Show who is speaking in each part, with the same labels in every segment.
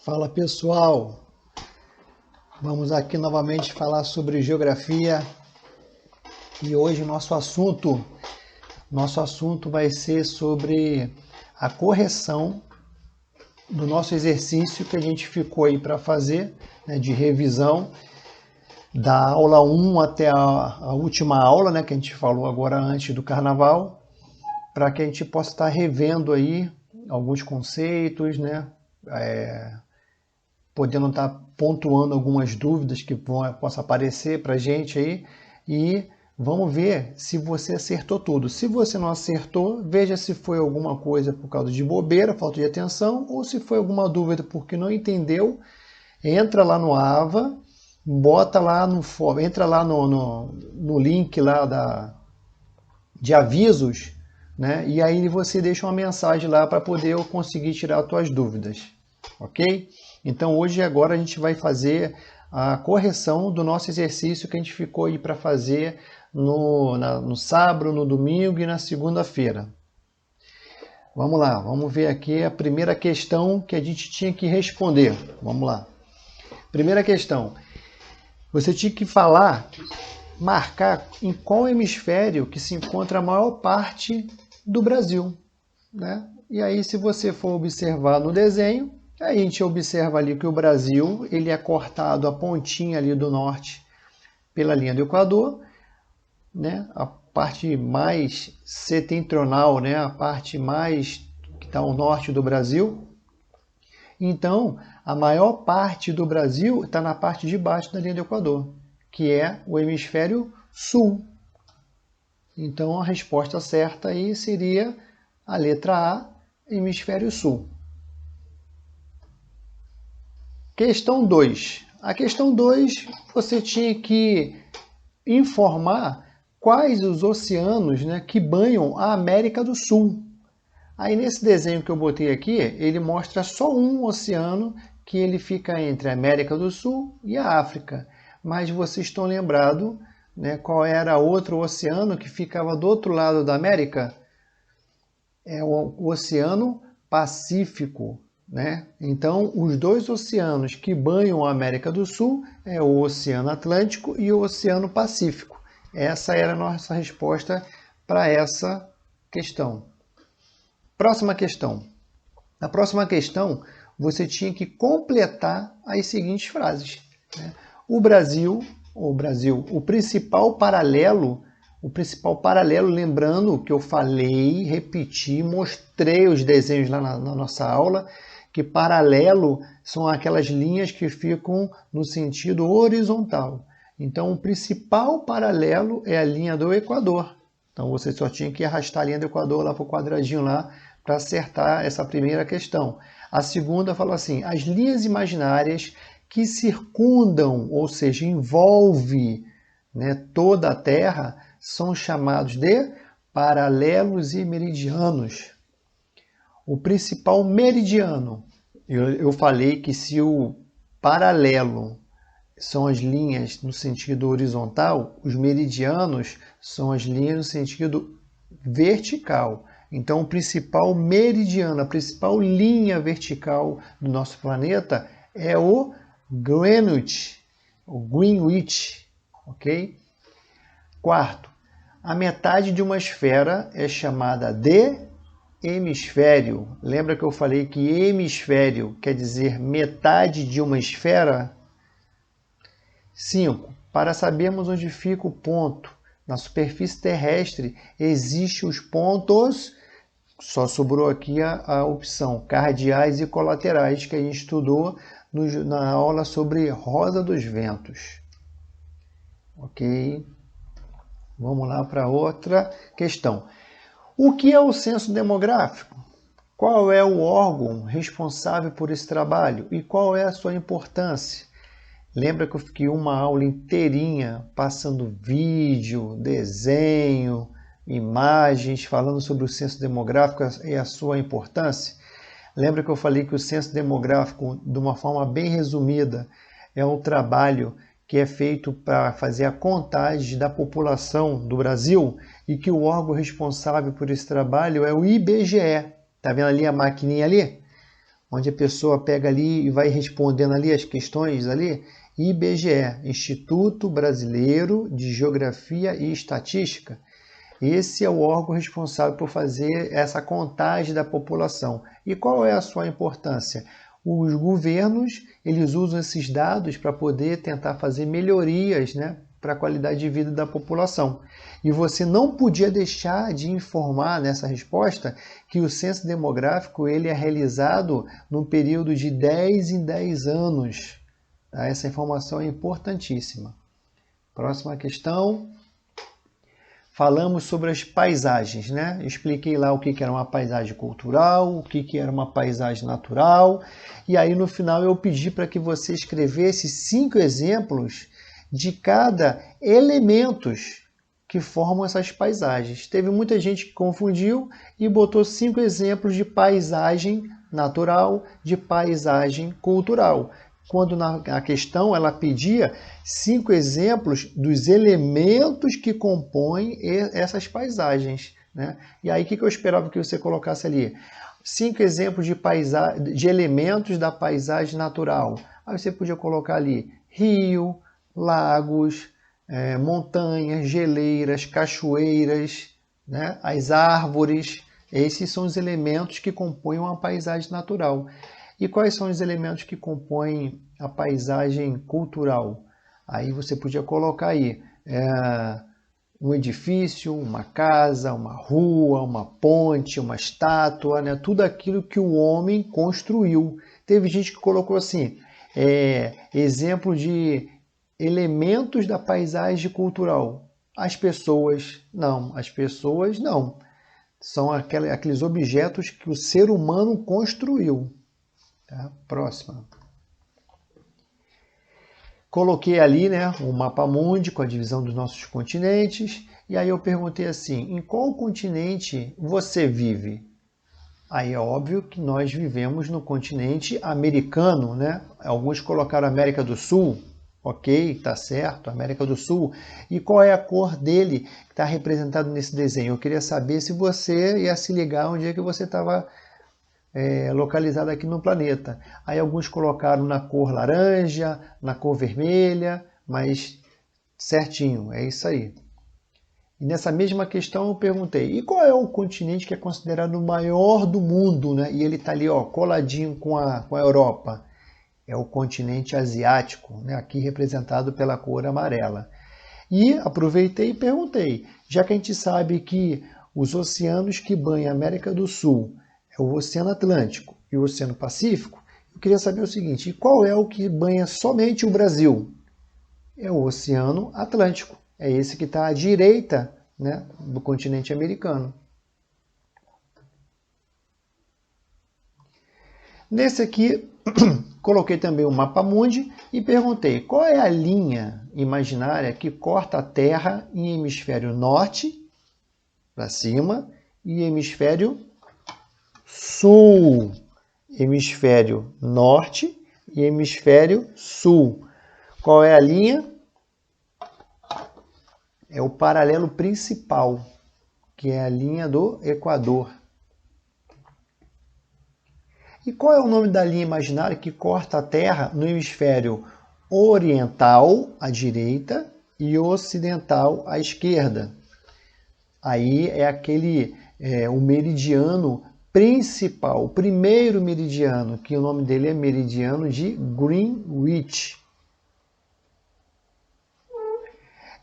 Speaker 1: Fala pessoal, vamos aqui novamente falar sobre geografia e hoje nosso assunto vai ser sobre a correção do nosso exercício que a gente ficou aí para fazer, né, de revisão da aula 1 até a última aula, né, que a gente falou agora antes do carnaval, para que a gente possa estar revendo aí alguns conceitos, né, podendo estar pontuando algumas dúvidas que possam aparecer para a gente aí e vamos ver se você acertou tudo. Se você não acertou, veja se foi alguma coisa por causa de bobeira, falta de atenção, ou se foi alguma dúvida porque não entendeu, entra lá no AVA, bota lá entra lá no link lá de avisos, né? E aí você deixa uma mensagem lá para poder eu conseguir tirar as tuas dúvidas, ok? Então hoje agora a gente vai fazer a correção do nosso exercício que a gente ficou aí para fazer no sábado, no domingo e na segunda-feira. Vamos lá, vamos ver aqui a primeira questão que a gente tinha que responder. Vamos lá. Primeira questão. Você tinha que marcar em qual hemisfério que se encontra a maior parte do Brasil, né? E aí, se você for observar no desenho, a gente observa ali que o Brasil ele é cortado a pontinha ali do norte pela linha do Equador, né? A parte mais setentrional, né? A parte mais que está ao norte do Brasil. Então, a maior parte do Brasil está na parte de baixo da linha do Equador, que é o hemisfério sul. Então, a resposta certa aí seria a letra A, hemisfério sul. Questão 2. A questão 2, você tinha que informar quais os oceanos, né, que banham a América do Sul. Aí nesse desenho que eu botei aqui, ele mostra só um oceano que ele fica entre a América do Sul e a África. Mas vocês estão lembrados, né, qual era outro oceano que ficava do outro lado da América? É o Oceano Pacífico, né? Então, os dois oceanos que banham a América do Sul é o Oceano Atlântico e o Oceano Pacífico. Essa era a nossa resposta para essa questão. Próxima questão. Na próxima questão, você tinha que completar as seguintes frases, né? O principal paralelo, lembrando que eu falei, repeti, mostrei os desenhos lá na nossa aula, que paralelo são aquelas linhas que ficam no sentido horizontal. Então, o principal paralelo é a linha do Equador. Então, você só tinha que arrastar a linha do Equador lá para o quadradinho lá para acertar essa primeira questão. A segunda fala assim, as linhas imaginárias que circundam, ou seja, envolve, né, toda a Terra, são chamados de paralelos e meridianos. O principal meridiano, eu falei que se o paralelo são as linhas no sentido horizontal, os meridianos são as linhas no sentido vertical. Então, o principal meridiano, a principal linha vertical do nosso planeta é o Greenwich, ok? Quarto, a metade de uma esfera é chamada de hemisfério. Lembra que eu falei que hemisfério quer dizer metade de uma esfera? 5. Para sabermos onde fica o ponto na superfície terrestre, existem os pontos, só sobrou aqui a opção cardeais e colaterais, que a gente estudou na aula sobre Rosa dos Ventos. Ok? Vamos lá para outra questão. O que é o censo demográfico? Qual é o órgão responsável por esse trabalho e qual é a sua importância? Lembra que eu fiquei uma aula inteirinha passando vídeo, desenho, imagens, falando sobre o censo demográfico e a sua importância? Lembra que eu falei que o censo demográfico, de uma forma bem resumida, é um trabalho que é feito para fazer a contagem da população do Brasil e que o órgão responsável por esse trabalho é o IBGE. Está vendo ali a maquininha ali? onde a pessoa pega ali e vai respondendo ali as questões ali. IBGE, Instituto Brasileiro de Geografia e Estatística. Esse é o órgão responsável por fazer essa contagem da população. E qual é a sua importância? Os governos, eles usam esses dados para poder tentar fazer melhorias, né, para a qualidade de vida da população. E você não podia deixar de informar nessa resposta que o censo demográfico ele é realizado num período de 10 em 10 anos. Tá? Essa informação é importantíssima. Próxima questão. Falamos sobre as paisagens, né? Expliquei lá o que era uma paisagem cultural, o que era uma paisagem natural. E aí no final eu pedi para que você escrevesse 5 exemplos de cada elementos que formam essas paisagens. Teve muita gente que confundiu e botou 5 exemplos de paisagem natural, de paisagem cultural. Quando a questão ela pedia 5 exemplos dos elementos que compõem essas paisagens, né? E aí o que eu esperava que você colocasse ali? 5 exemplos de elementos da paisagem natural. Aí você podia colocar ali rio, lagos, montanhas, geleiras, cachoeiras, né? As árvores. Esses são os elementos que compõem uma paisagem natural. E quais são os elementos que compõem a paisagem cultural? Aí você podia colocar aí um edifício, uma casa, uma rua, uma ponte, uma estátua, né? Tudo aquilo que o homem construiu. Teve gente que colocou assim, exemplo de elementos da paisagem cultural. As pessoas não. São aqueles objetos que o ser humano construiu. Tá? Próxima. Coloquei ali, né, um mapa mundi com a divisão dos nossos continentes. E aí eu perguntei assim, em qual continente você vive? Aí é óbvio que nós vivemos no continente americano, né? Alguns colocaram América do Sul. Ok, tá certo, América do Sul. E qual é a cor dele que está representado nesse desenho? Eu queria saber se você ia se ligar onde é que você estava localizado aqui no planeta. Aí alguns colocaram na cor laranja, na cor vermelha, mas certinho, é isso aí. E nessa mesma questão eu perguntei, e qual é o continente que é considerado o maior do mundo, né? E ele está ali, ó, coladinho com a Europa. É o continente asiático, né? Aqui representado pela cor amarela. E aproveitei e perguntei, já que a gente sabe que os oceanos que banham a América do Sul é o Oceano Atlântico e o Oceano Pacífico, eu queria saber o seguinte, e qual é o que banha somente o Brasil? É o Oceano Atlântico. É esse que está à direita, né, do continente americano. Nesse aqui, coloquei também o mapa mundi e perguntei qual é a linha imaginária que corta a Terra em hemisfério norte, para cima, e hemisfério sul. Hemisfério norte e hemisfério sul. Qual é a linha? É o paralelo principal, que é a linha do Equador. E qual é o nome da linha imaginária que corta a Terra no hemisfério oriental, à direita, e ocidental, à esquerda? Aí é o meridiano principal, o primeiro meridiano, que o nome dele é meridiano de Greenwich.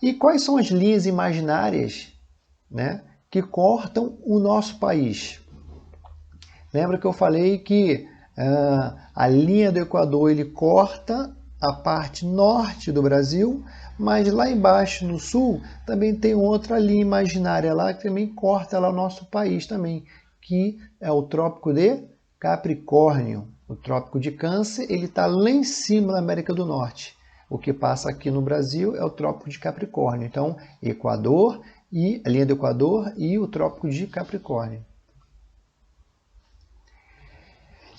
Speaker 1: E quais são as linhas imaginárias, né, que cortam o nosso país? Lembra que eu falei que a linha do Equador ele corta a parte norte do Brasil, mas lá embaixo no sul também tem outra linha imaginária lá que também corta lá o nosso país também, que é o Trópico de Capricórnio. O Trópico de Câncer ele está lá em cima da América do Norte. O que passa aqui no Brasil é o Trópico de Capricórnio. Então, Equador e a linha do Equador e o Trópico de Capricórnio.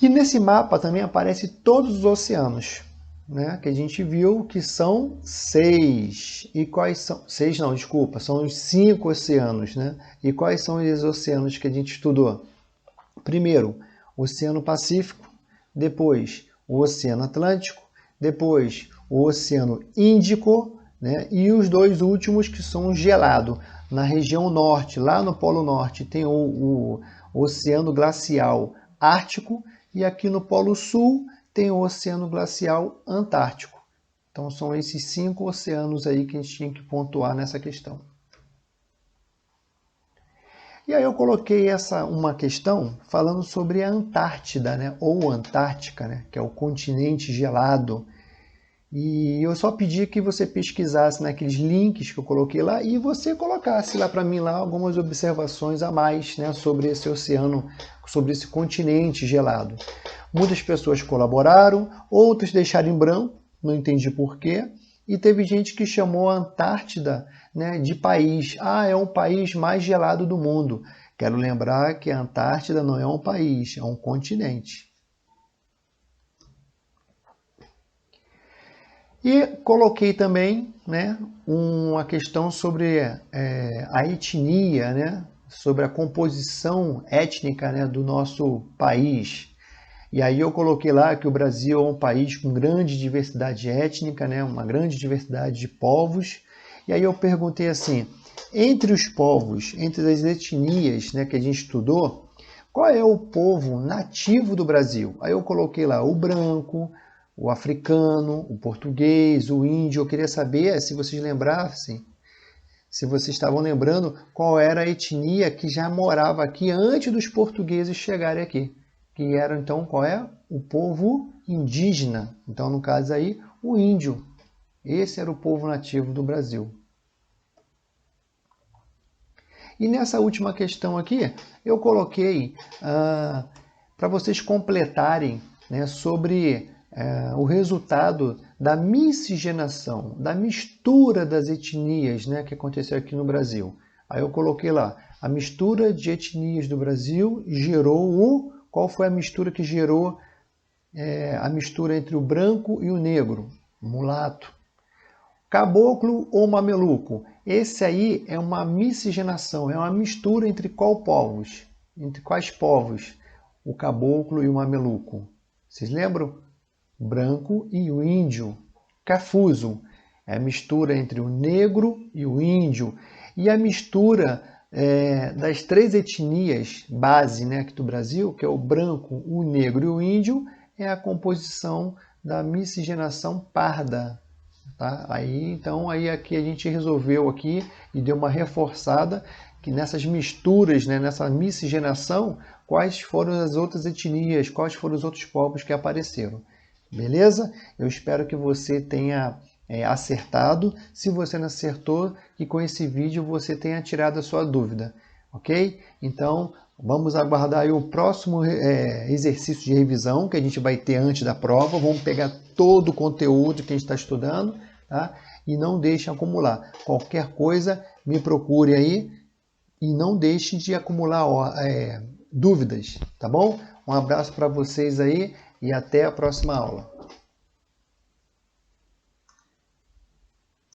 Speaker 1: E nesse mapa também aparecem todos os oceanos, né, que a gente viu que são 6. E quais são? 6 não, desculpa, são os 5 oceanos, né? E quais são os oceanos que a gente estudou? Primeiro, Oceano Pacífico, depois o Oceano Atlântico, depois o Oceano Índico, né? E os dois últimos que são gelado. Na região norte, lá no Polo Norte, tem o Oceano Glacial Ártico e aqui no Polo Sul tem o Oceano Glacial Antártico. Então são esses 5 oceanos aí que a gente tinha que pontuar nessa questão. E aí eu coloquei uma questão falando sobre a Antártida, né? Ou Antártica, né? Que é o continente gelado. E eu só pedi que você pesquisasse naqueles links que eu coloquei lá e você colocasse lá para mim lá algumas observações a mais, né, sobre esse oceano, sobre esse continente gelado. Muitas pessoas colaboraram, outros deixaram em branco, não entendi porquê, e teve gente que chamou a Antártida, né, de país. Ah, é o país mais gelado do mundo. Quero lembrar que a Antártida não é um país, é um continente. E coloquei também, né, uma questão sobre a etnia, né, sobre a composição étnica, né, do nosso país. E aí eu coloquei lá que o Brasil é um país com grande diversidade étnica, né, uma grande diversidade de povos. E aí eu perguntei assim, entre os povos, entre as etnias, né, que a gente estudou, qual é o povo nativo do Brasil? Aí eu coloquei lá o branco, o africano, o português, o índio. Eu queria saber se vocês lembrassem, se vocês estavam lembrando qual era a etnia que já morava aqui antes dos portugueses chegarem aqui. Que era então qual é? O povo indígena. Então, no caso aí, o índio. Esse era o povo nativo do Brasil. E nessa última questão aqui, eu coloquei para vocês completarem, né, sobre o resultado da miscigenação, da mistura das etnias, né, que aconteceu aqui no Brasil. Aí eu coloquei lá, a mistura de etnias do Brasil gerou qual foi a mistura que gerou a mistura entre o branco e o negro? Mulato. Caboclo ou mameluco? Esse aí é uma miscigenação, é uma mistura entre povos? Entre quais povos? O caboclo e o mameluco. Vocês lembram? Branco e o índio. Cafuso é a mistura entre o negro e o índio. E a mistura das 3 etnias base, né, aqui do Brasil, que é o branco, o negro e o índio, é a composição da miscigenação parda. Tá? Então aqui a gente resolveu aqui e deu uma reforçada que nessas misturas, né, nessa miscigenação, quais foram as outras etnias, quais foram os outros povos que apareceram. Beleza? Eu espero que você tenha acertado. Se você não acertou, que com esse vídeo você tenha tirado a sua dúvida. Ok? Então, vamos aguardar aí o próximo exercício de revisão que a gente vai ter antes da prova. Vamos pegar todo o conteúdo que a gente está estudando, tá? E não deixe acumular. Qualquer coisa, me procure aí e não deixe de acumular dúvidas, tá bom? Um abraço para vocês aí e até a próxima aula.